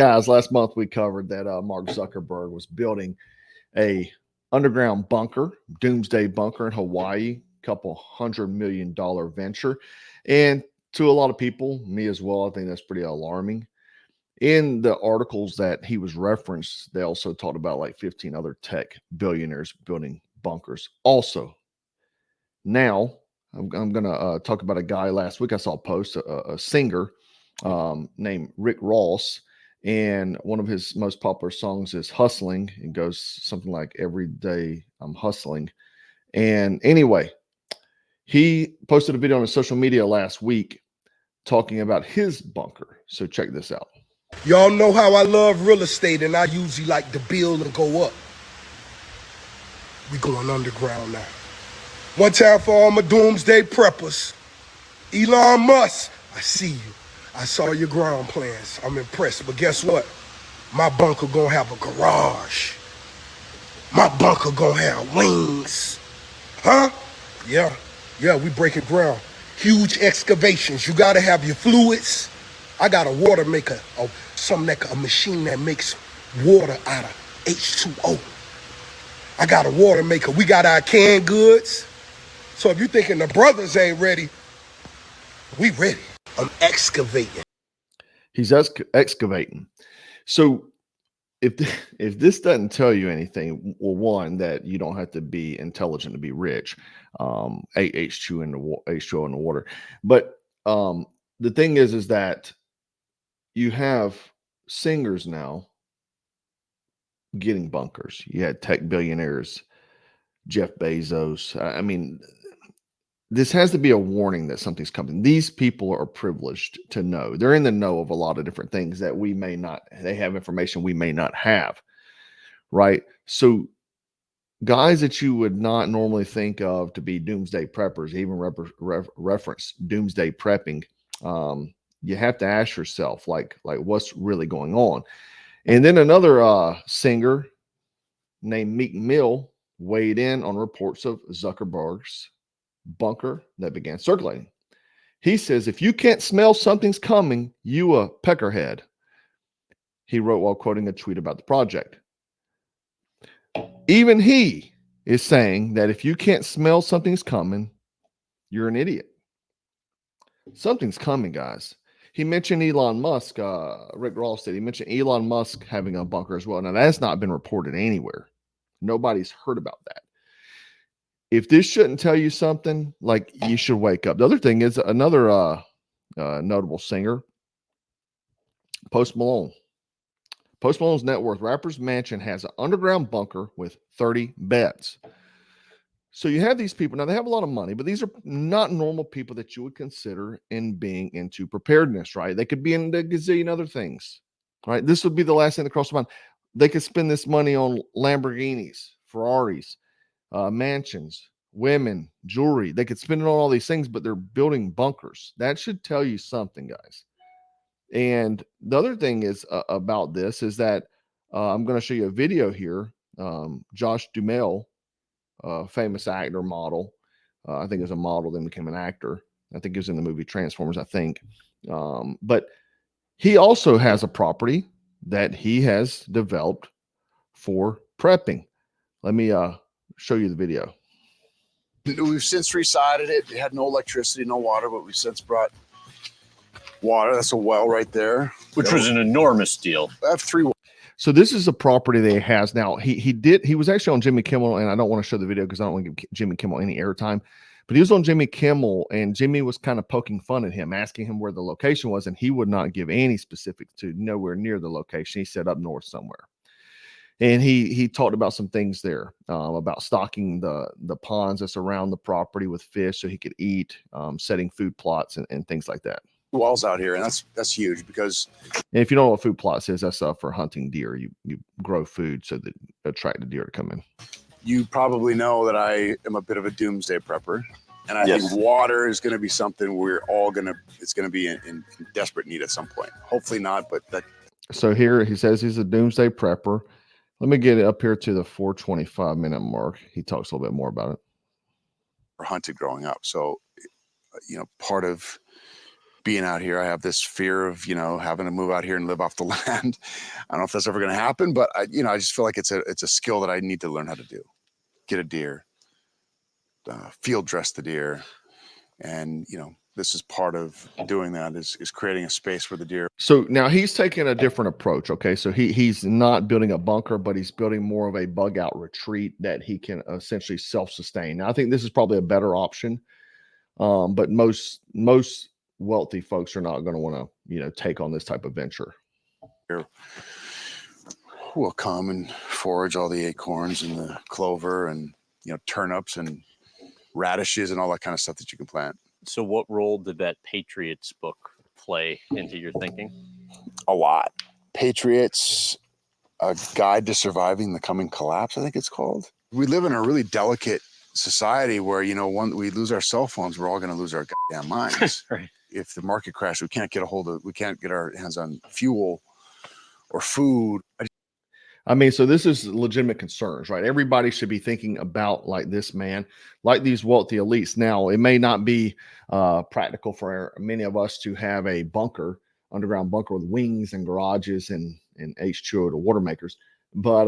guys, last month we covered that Mark Zuckerberg was building a underground bunker, doomsday bunker in Hawaii, couple $100 million venture. And to a lot of people, me as well, I think that's pretty alarming. In the articles that he was referenced, they also talked about like 15 other tech billionaires building bunkers. Also, now I'm going to talk about a guy. Last week I saw a post, a singer named Rick Ross, and one of his most popular songs is Hustling. It goes something like, every day I'm hustling. And anyway, he posted a video on his social media last week talking about his bunker. So check this out. Y'all know how I love real estate, and I usually like to build and go up. We going underground now. One time for all my doomsday preppers. Elon Musk, I see you. I saw your ground plans. I'm impressed, but guess what? My bunker gonna have a garage. My bunker gonna have wings. Huh? Yeah, we breaking ground. Huge excavations. You gotta have your fluids. I got a water maker, a machine that makes water out of H2O. I got a water maker. We got our canned goods. So if you're thinking the brothers ain't ready, we ready. I'm excavating. He's excavating. So if this doesn't tell you anything, well, one, that you don't have to be intelligent to be rich, H2O in the water. But the thing is that you have singers now getting bunkers. You had tech billionaires, Jeff Bezos. I mean, this has to be a warning that something's coming. These people are privileged to know. They're in the know of a lot of different things that we may not. They have information we may not have, right? So guys that you would not normally think of to be doomsday preppers, even reference doomsday prepping, you have to ask yourself, like what's really going on? And then another singer named Meek Mill weighed in on reports of Zuckerberg's bunker that began circulating. He says, if you can't smell something's coming, you a peckerhead. He wrote while quoting a tweet about the project. Even he is saying that if you can't smell something's coming, you're an idiot. Something's coming, guys. He mentioned Elon Musk. Rick Ross did. He mentioned Elon Musk having a bunker as well. Now, that's not been reported anywhere. Nobody's heard about that. If this shouldn't tell you something, like, you should wake up. The other thing is another notable singer, Post Malone. Post Malone's net worth, Rapper's Mansion, has an underground bunker with 30 beds. So you have these people. Now, they have a lot of money, but these are not normal people that you would consider in being into preparedness, right? They could be into a gazillion other things, right? This would be the last thing that crossed my mind. They could spend this money on Lamborghinis, Ferraris, mansions, women, jewelry. They could spend it on all these things, but they're building bunkers. That should tell you something, guys. And the other thing is about this is that I'm going to show you a video here. Josh Duhamel, famous actor, model. I think he was a model, then became an actor. I think he was in the movie Transformers, I think. But he also has a property that he has developed for prepping. Let me show you the video. We've since resided it. It had no electricity, no water, but we've since brought water. That's a well right there. Which was an enormous deal. I have 3 So this is a property that he has now. He was actually on Jimmy Kimmel, and I don't want to show the video because I don't want to give Jimmy Kimmel any airtime. But he was on Jimmy Kimmel, and Jimmy was kind of poking fun at him, asking him where the location was, and he would not give any specifics to nowhere near the location. He said up north somewhere. And he talked about some things there, about stocking the ponds that's around the property with fish so he could eat, setting food plots and things like that. wells out here, and that's huge because. And if you don't know what food plots is, that's for hunting deer. You grow food so that attract the deer to come in. You probably know that I am a bit of a doomsday prepper, and I think water is going to be something we're all it's going to be in desperate need at some point. Hopefully not, but that. So here he says he's a doomsday prepper. Let me get it up here to the 4:25-minute mark. He talks a little bit more about it. Hunted growing up, so part of being out here. I have this fear of, having to move out here and live off the land. I don't know if that's ever going to happen, but I just feel like it's a skill that I need to learn how to do. Get a deer, field dress the deer. And, this is part of doing that is creating a space for the deer. So now he's taking a different approach. Okay. So he's not building a bunker, but he's building more of a bug out retreat that he can essentially self-sustain. Now, I think this is probably a better option. But most wealthy folks are not going to want to, take on this type of venture. We'll come and forage all the acorns and the clover and, turnips and radishes and all that kind of stuff that you can plant. So what role did that Patriots book play into your thinking? A lot. Patriots, A Guide to Surviving the Coming Collapse, I think it's called. We live in a really delicate society where, we lose our cell phones, we're all going to lose our goddamn minds. Right. If the market crashes, we can't get our hands on fuel or food. So this is legitimate concerns, right? Everybody should be thinking about like this man, like these wealthy elites. Now, it may not be practical for many of us to have a underground bunker with wings and garages and H2O to water makers. But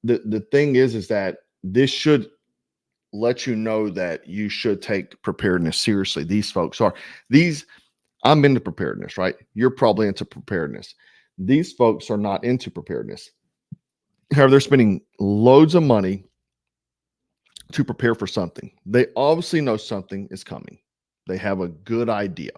the thing is that this should let you know that you should take preparedness seriously. These folks are I'm into preparedness, right? You're probably into preparedness. These folks are not into preparedness. However, they're spending loads of money to prepare for something. They obviously know something is coming. They have a good idea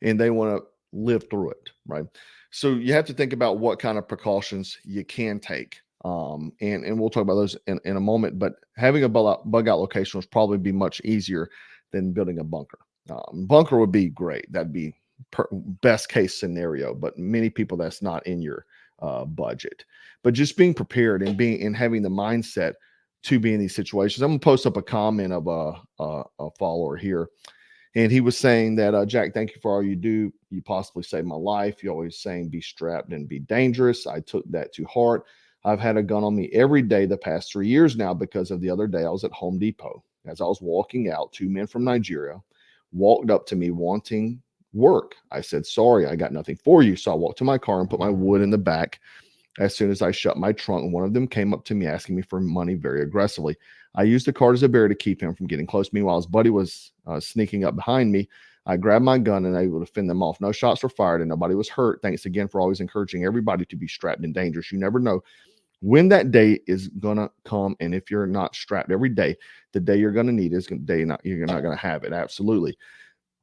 and they want to live through it, right? So you have to think about what kind of precautions you can take. And we'll talk about those in a moment, but having a bug out location would probably be much easier than building a bunker. Bunker would be great. That'd be best case scenario, but many people that's not in your budget. But just being prepared and having the mindset to be in these situations. I'm gonna post up a comment of a follower here, and he was saying that Jack, thank you for all you do. You possibly saved my life. You always saying be strapped and be dangerous. I took that to heart. I've had a gun on me every day the past 3 years now because of the other day I was at Home Depot. As I was walking out, 2 men from Nigeria walked up to me wanting work. I said, sorry, I got nothing for you. So I walked to my car and put my wood in the back. As soon as I shut my trunk, one of them came up to me asking me for money very aggressively. I used the cart as a barrier to keep him from getting close to me while his buddy was sneaking up behind me. I grabbed my gun and able to fend them off. No shots were fired and nobody was hurt. Thanks again for always encouraging everybody to be strapped and dangerous. You never know when that day is going to come. And if you're not strapped every day, the day you're going to need is the day you're not going to have it. Absolutely.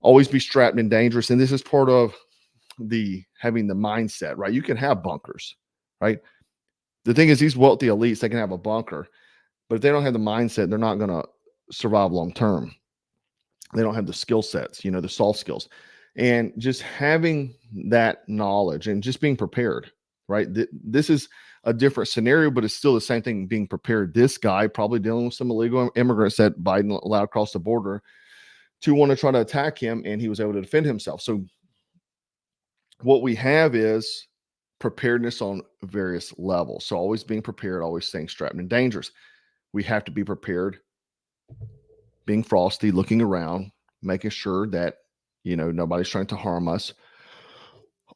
Always be strapped and dangerous. And this is part of having the mindset, right? You can have bunkers, right? The thing is, these wealthy elites, they can have a bunker, but if they don't have the mindset, they're not going to survive long term. They don't have the skill sets, the soft skills. And just having that knowledge and just being prepared, right? This is a different scenario, but it's still the same thing, being prepared. This guy probably dealing with some illegal immigrants that Biden allowed across the border to want to try to attack him, and he was able to defend himself. So what we have is preparedness on various levels. So always being prepared, always staying strapped and dangerous. We have to be prepared, being frosty, looking around, making sure that, nobody's trying to harm us,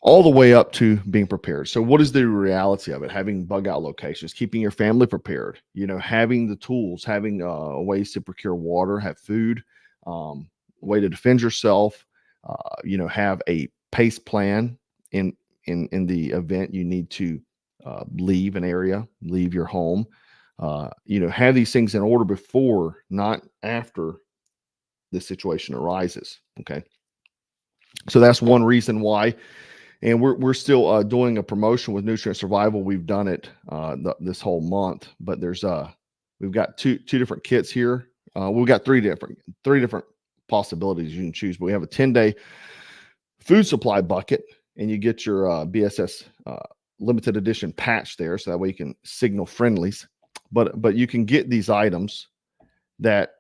all the way up to being prepared. So what is the reality of it? Having bug out locations, keeping your family prepared, having the tools, having ways to procure water, have food, way to defend yourself, have a pace plan in the event you need to leave an area, leave your home, have these things in order before, not after the situation arises. Okay. So that's one reason why. And we're still doing a promotion with Nutrient Survival. We've done it this whole month, but we've got two different kits here. We've got three different possibilities you can choose. But we have a 10-day food supply bucket, and you get your BSS limited edition patch there, so that way you can signal friendlies. But you can get these items that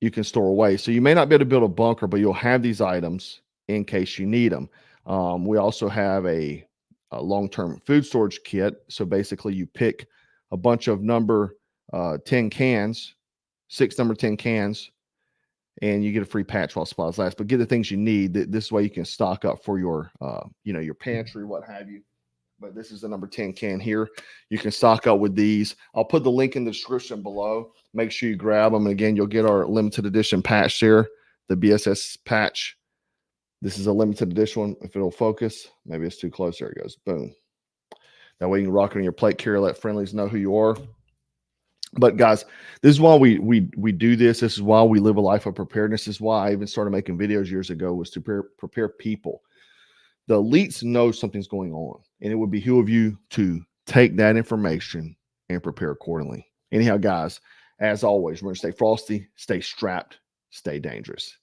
you can store away. So you may not be able to build a bunker, but you'll have these items in case you need them. We also have a long-term food storage kit. So basically you pick a bunch of number 10 cans, 6 number 10 cans, and you get a free patch while supplies last. But get the things you need. This way you can stock up for your, your pantry, what have you. But this is the number 10 can here. You can stock up with these. I'll put the link in the description below. Make sure you grab them. And again, you'll get our limited edition patch there, the BSS patch. This is a limited edition one. If it'll focus, maybe it's too close. There it goes. Boom. That way you can rock it on your plate carrier, let friendlies know who you are. But guys, this is why we do this. This is why we live a life of preparedness. This is why I even started making videos years ago, was to prepare people. The elites know something's going on, and it would behoove you to take that information and prepare accordingly. Anyhow, guys, as always, we're going to stay frosty, stay strapped, stay dangerous.